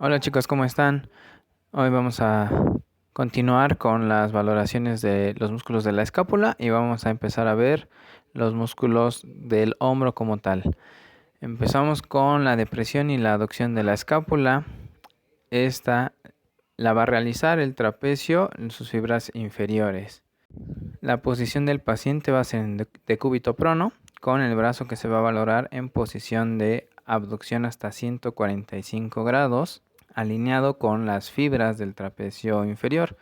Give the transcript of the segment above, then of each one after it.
Hola chicos, ¿cómo están? Hoy vamos a continuar con las valoraciones de los músculos de la escápula y vamos a empezar a ver los músculos del hombro como tal. Empezamos con la depresión y la aducción de la escápula. Esta la va a realizar el trapecio en sus fibras inferiores. La posición del paciente va a ser en decúbito prono, con el brazo que se va a valorar en posición de abducción hasta 145 grados, alineado con las fibras del trapecio inferior.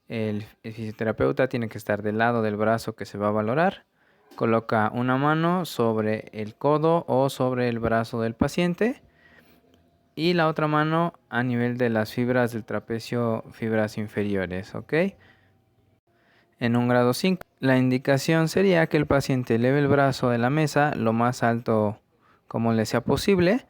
El fisioterapeuta tiene que estar del lado del brazo que se va a valorar. Coloca una mano sobre el codo o sobre el brazo del paciente y la otra mano a nivel de las fibras del trapecio, fibras inferiores, ¿ok? En un grado 5, la indicación sería que el paciente eleve el brazo de la mesa lo más alto como le sea posible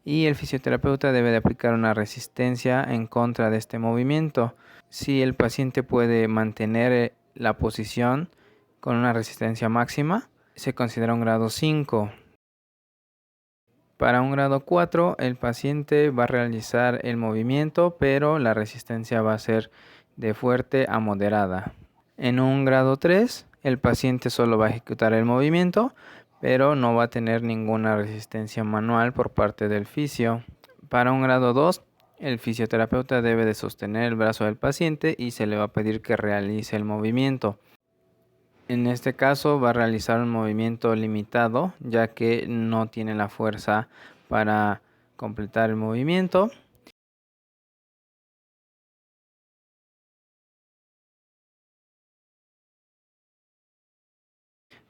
y el fisioterapeuta debe de aplicar una resistencia en contra de este movimiento. Si el paciente puede mantener la posición con una resistencia máxima, se considera un grado 5. Para un grado 4, el paciente va a realizar el movimiento, pero la resistencia va a ser de fuerte a moderada. En un grado 3, el paciente solo va a ejecutar el movimiento, pero no va a tener ninguna resistencia manual por parte del fisio. Para un grado 2, el fisioterapeuta debe de sostener el brazo del paciente y se le va a pedir que realice el movimiento. En este caso va a realizar un movimiento limitado, ya que no tiene la fuerza para completar el movimiento.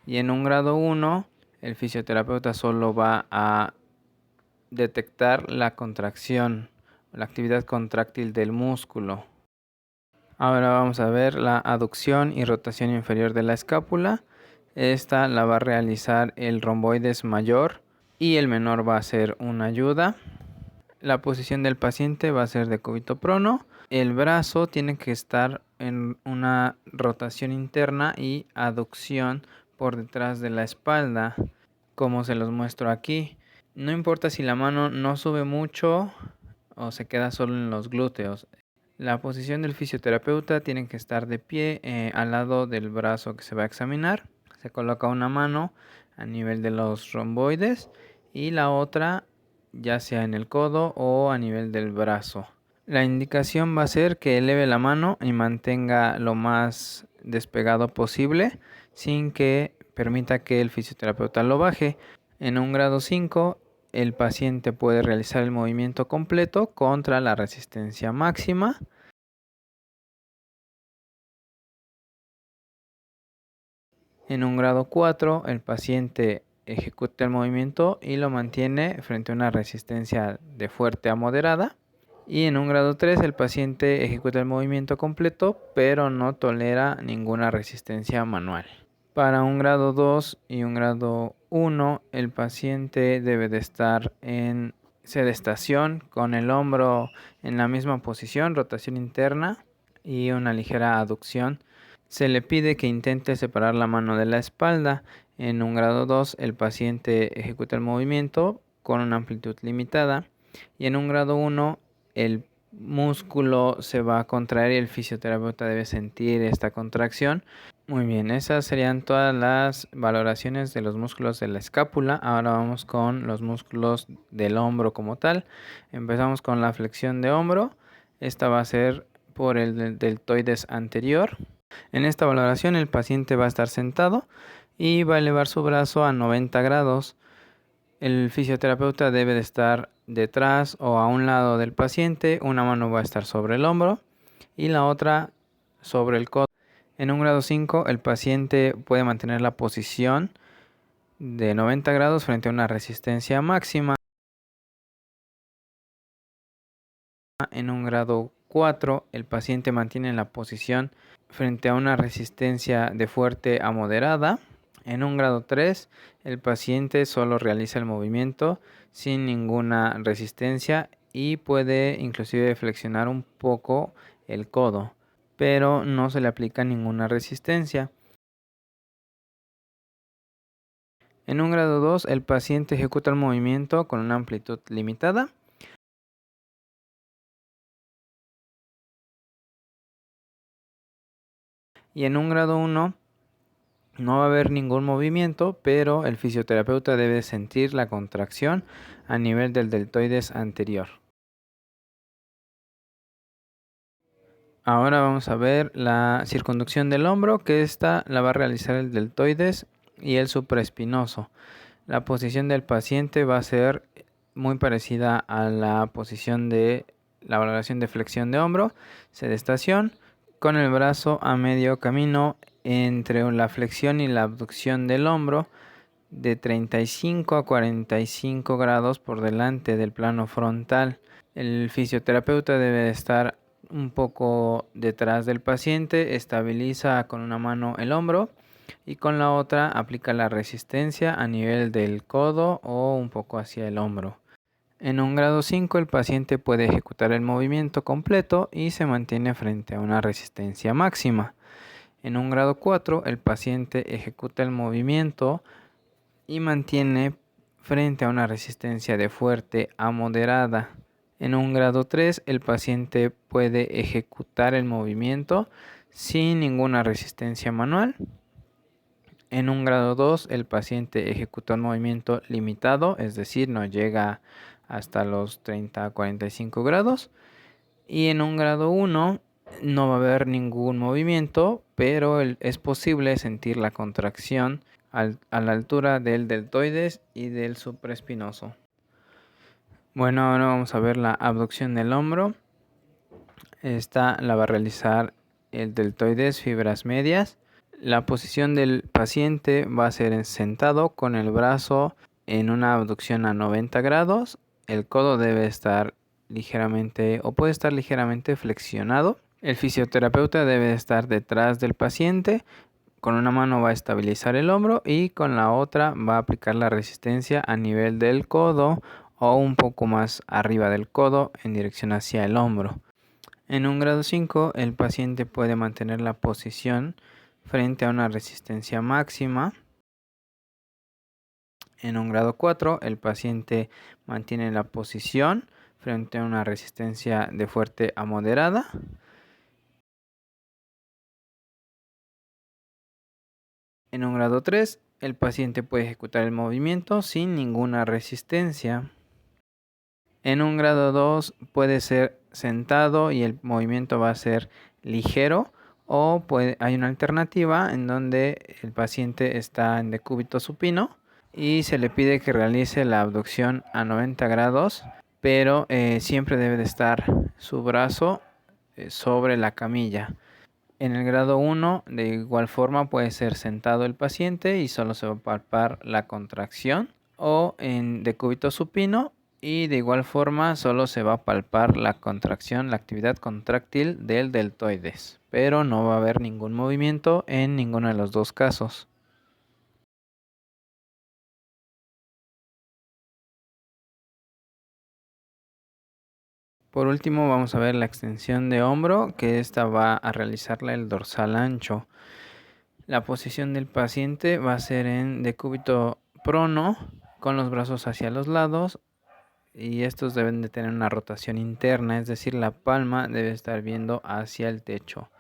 Y en un grado 1, el fisioterapeuta solo va a detectar la contracción, la actividad contráctil del músculo. Ahora vamos a ver la aducción y rotación inferior de la escápula. Esta la va a realizar el romboides mayor y el menor va a ser una ayuda. La posición del paciente va a ser de decúbito prono. El brazo tiene que estar en una rotación interna y aducción por detrás de la espalda, como se los muestro aquí. No importa si la mano no sube mucho o se queda solo en los glúteos. La posición del fisioterapeuta tiene que estar de pie al lado del brazo que se va a examinar. Se coloca una mano a nivel de los romboides y la otra ya sea en el codo o a nivel del brazo. La indicación va a ser que eleve la mano y mantenga lo más despegado posible sin que permita que el fisioterapeuta lo baje. En un grado 5, el paciente puede realizar el movimiento completo contra la resistencia máxima. En un grado 4, el paciente ejecuta el movimiento y lo mantiene frente a una resistencia de fuerte a moderada. Y en un grado 3, el paciente ejecuta el movimiento completo, pero no tolera ninguna resistencia manual. Para un grado 2 y un grado 1, el paciente debe de estar en sedestación con el hombro en la misma posición, rotación interna y una ligera aducción. Se le pide que intente separar la mano de la espalda. En un grado 2, el paciente ejecuta el movimiento con una amplitud limitada. Y en un grado 1, el músculo se va a contraer y el fisioterapeuta debe sentir esta contracción. Muy bien, esas serían todas las valoraciones de los músculos de la escápula. Ahora vamos con los músculos del hombro como tal. Empezamos con la flexión de hombro. Esta va a ser por el deltoides anterior. En esta valoración el paciente va a estar sentado y va a elevar su brazo a 90 grados. El fisioterapeuta debe de estar detrás o a un lado del paciente. Una mano va a estar sobre el hombro y la otra sobre el codo. En un grado 5, el paciente puede mantener la posición de 90 grados frente a una resistencia máxima. En un grado 4, el paciente mantiene la posición frente a una resistencia de fuerte a moderada. En un grado 3, el paciente solo realiza el movimiento sin ninguna resistencia y puede inclusive flexionar un poco el codo, pero no se le aplica ninguna resistencia. En un grado 2, el paciente ejecuta el movimiento con una amplitud limitada. Y en un grado 1 no va a haber ningún movimiento, pero el fisioterapeuta debe sentir la contracción a nivel del deltoides anterior. Ahora vamos a ver la circunducción del hombro, que esta la va a realizar el deltoides y el supraespinoso. La posición del paciente va a ser muy parecida a la posición de la valoración de flexión de hombro, sedestación, con el brazo a medio camino entre la flexión y la abducción del hombro, de 35 a 45 grados por delante del plano frontal. El fisioterapeuta debe estar un poco detrás del paciente, estabiliza con una mano el hombro y con la otra aplica la resistencia a nivel del codo o un poco hacia el hombro. En un grado 5 el paciente puede ejecutar el movimiento completo y se mantiene frente a una resistencia máxima. En un grado 4 el paciente ejecuta el movimiento y mantiene frente a una resistencia de fuerte a moderada. En un grado 3 el paciente puede ejecutar el movimiento sin ninguna resistencia manual. En un grado 2 el paciente ejecuta un movimiento limitado, es decir, no llega hasta los 30 a 45 grados. Y en un grado 1 no va a haber ningún movimiento, pero es posible sentir la contracción a la altura del deltoides y del supraespinoso. Bueno, ahora vamos a ver la abducción del hombro. Esta la va a realizar el deltoides, fibras medias. La posición del paciente va a ser sentado con el brazo en una abducción a 90 grados. El codo debe estar ligeramente o puede estar ligeramente flexionado. El fisioterapeuta debe estar detrás del paciente. Con una mano va a estabilizar el hombro y con la otra va a aplicar la resistencia a nivel del codo o un poco más arriba del codo en dirección hacia el hombro. En un grado 5 el paciente puede mantener la posición frente a una resistencia máxima. En un grado 4 el paciente mantiene la posición frente a una resistencia de fuerte a moderada. En un grado 3 el paciente puede ejecutar el movimiento sin ninguna resistencia. En un grado 2 puede ser sentado y el movimiento va a ser ligero, o hay una alternativa en donde el paciente está en decúbito supino y se le pide que realice la abducción a 90 grados, pero siempre debe de estar su brazo sobre la camilla. En el grado 1 de igual forma puede ser sentado el paciente y solo se va a palpar la contracción, o en decúbito supino y de igual forma solo se va a palpar la contracción, la actividad contráctil del deltoides, pero no va a haber ningún movimiento en ninguno de los dos casos. Por último vamos a ver la extensión de hombro, que esta va a realizarla el dorsal ancho. La posición del paciente va a ser en decúbito prono con los brazos hacia los lados, y estos deben de tener una rotación interna, es decir, la palma debe estar viendo hacia el techo.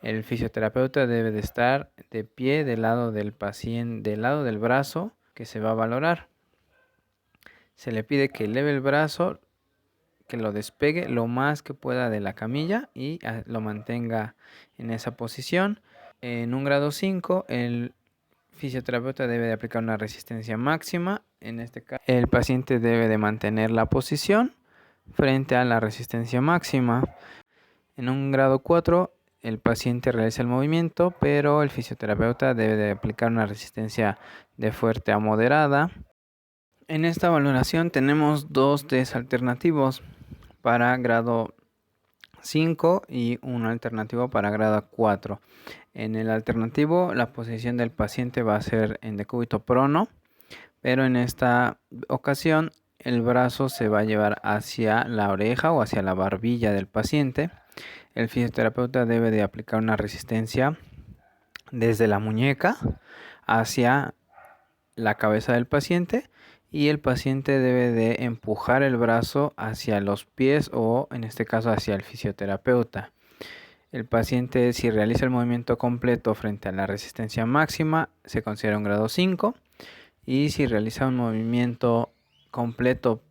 El fisioterapeuta debe de estar de pie del lado del paciente, del lado del brazo que se va a valorar. Se le pide que eleve el brazo, que lo despegue lo más que pueda de la camilla y lo mantenga en esa posición. En un grado 5, el fisioterapeuta debe de aplicar una resistencia máxima. En este caso, el paciente debe de mantener la posición frente a la resistencia máxima. En un grado 4, el paciente realiza el movimiento, pero el fisioterapeuta debe de aplicar una resistencia de fuerte a moderada. En esta valoración tenemos dos test alternativos para grado 5 y un alternativo para grado 4. En el alternativo, la posición del paciente va a ser en decúbito prono, pero en esta ocasión el brazo se va a llevar hacia la oreja o hacia la barbilla del paciente. El fisioterapeuta debe de aplicar una resistencia desde la muñeca hacia la cabeza del paciente, y el paciente debe de empujar el brazo hacia los pies o en este caso hacia el fisioterapeuta. El paciente, si realiza el movimiento completo frente a la resistencia máxima, se considera un grado 5. Y si realiza un movimiento completo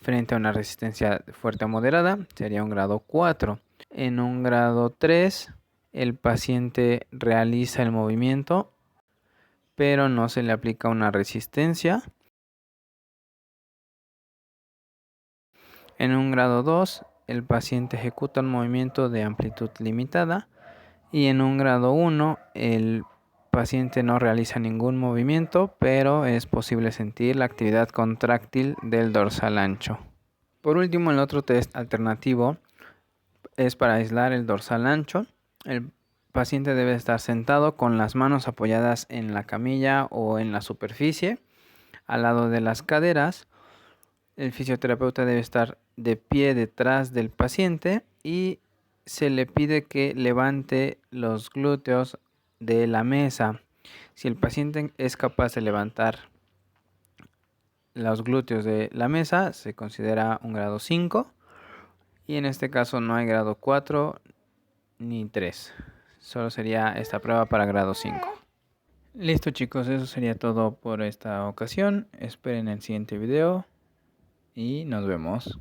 frente a una resistencia fuerte o moderada, sería un grado 4. En un grado 3, el paciente realiza el movimiento, pero no se le aplica una resistencia. En un grado 2, el paciente ejecuta un movimiento de amplitud limitada. Y en un grado 1, el paciente no realiza ningún movimiento, pero es posible sentir la actividad contráctil del dorsal ancho. Por último, el otro test alternativo es para aislar el dorsal ancho. El paciente debe estar sentado con las manos apoyadas en la camilla o en la superficie, al lado de las caderas. El fisioterapeuta debe estar de pie detrás del paciente y se le pide que levante los glúteos de la mesa. Si el paciente es capaz de levantar los glúteos de la mesa, se considera un grado 5. Y en este caso no hay grado 4 ni 3. Solo sería esta prueba para grado 5. Listo chicos, eso sería todo por esta ocasión. Esperen el siguiente video y nos vemos.